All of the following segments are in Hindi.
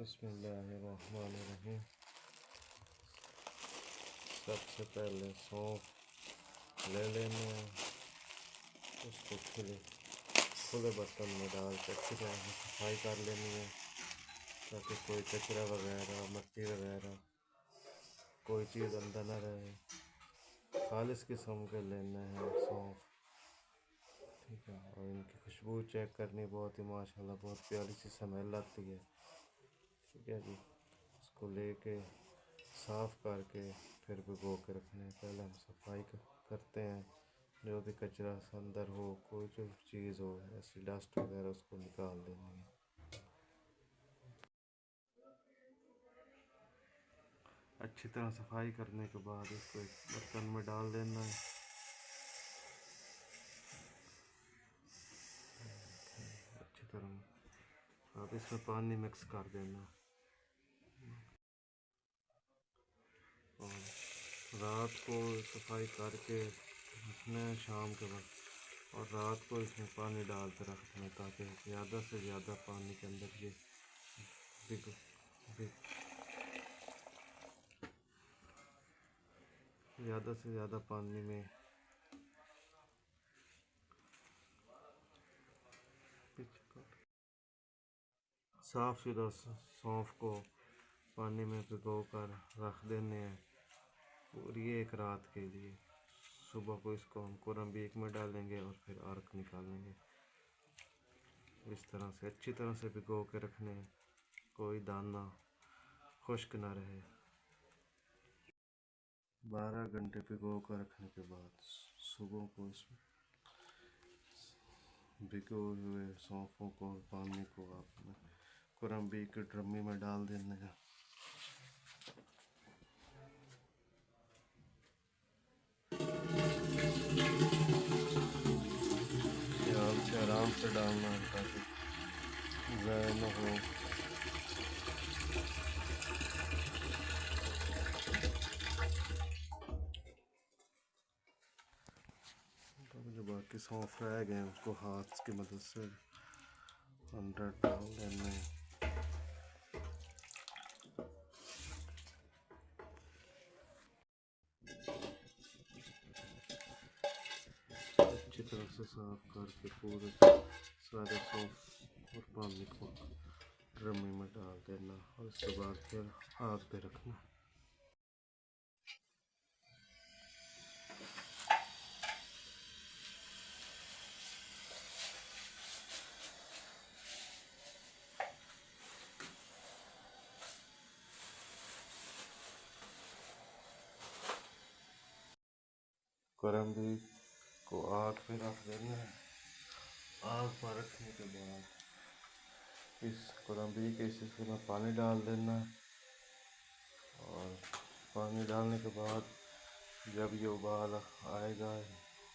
बिस्मिल्लाहिर्रहमानिर्रहीम। सबसे पहले सौंफ ले लेना है, उसको खुले बर्तन में डाल के अच्छी तरह से सफाई कर लेनी है ताकि कोई कचरा वगैरह, मिट्टी वगैरह, कोई चीज़ अंदर ना रहे। खालिस किस्म के लेना है सौंफ, ठीक है। और इनकी खुशबू चेक करनी, बहुत ही माशाल्लाह बहुत प्यारी सी स्मेल आती है, ठीक है जी। इसको लेके साफ़ करके फिर भिगो के रखने। पहले हम सफाई करते हैं, जो भी कचरा अंदर हो, कोई जो चीज़ हो ऐसी डस्ट वगैरह उसको निकाल देनी है। अच्छी तरह सफाई करने के बाद इसको एक बर्तन में डाल देना है। अच्छी तरह अब इसमें पानी मिक्स कर देना और रात को सफाई करके रखना है शाम के वक्त, और रात को इसमें पानी डाल कर रखना है ताकि ज़्यादा से ज़्यादा पानी के अंदर ये ज़्यादा से ज़्यादा पानी में साफ़ शुदा सौंफ को पानी में भिगो कर रख देने हैं पूरी एक रात के लिए। सुबह को इसको हम कुरम्बीक में डालेंगे और फिर अर्क निकालेंगे। इस तरह से अच्छी तरह से भिगो के रखने हैं, कोई दाना खुश्क ना रहे। 12 घंटे भिगो कर रखने के बाद सुबह को इसमें भिगो हुए सौंफों को, पानी को आपने कुरम्बीक के ड्रमी में डाल देना है। आराम से डालना है ताकि ज़ाया न हो। तो जो बाकी सौंफ रह गए उसको हाथ की मदद से अंदर डाल देना है। अच्छी तरह से साफ करके पूरे सारे सौंफ और पानी को ड्रमी में डाल देना और उसके बाद फिर आग पे रखना। कुरम्बीक को आग पे रख देना है। आग पर रखने के बाद इस कुरम्बीक के हिस्से में पानी डाल देना है और पानी डालने के बाद जब ये उबाल आएगा,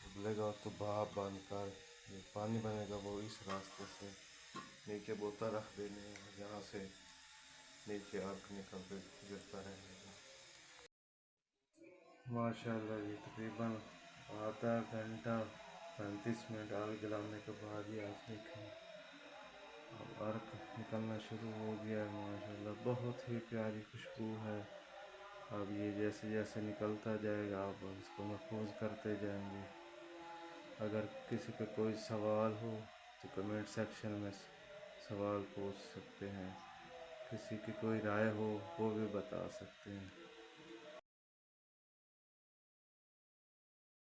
उबलेगा, तो भाप बनकर जो पानी बनेगा वो इस रास्ते से नीचे बोतल रख देने हैं, जहाँ से नीचे अर्क निकल के गिरता रहेगा। माशाल्लाह ये तकरीबन आधा घंटा 35 मिनट आग जलाने के बाद ये आप देखें अब अर्क निकलना शुरू हो गया है। माशाल्लाह बहुत ही प्यारी खुशबू है। अब ये जैसे जैसे निकलता जाएगा आप इसको महफूज करते जाएंगे। अगर किसी का कोई सवाल हो तो कमेंट सेक्शन में सवाल पूछ सकते हैं, किसी की कोई राय हो वो भी बता सकते हैं।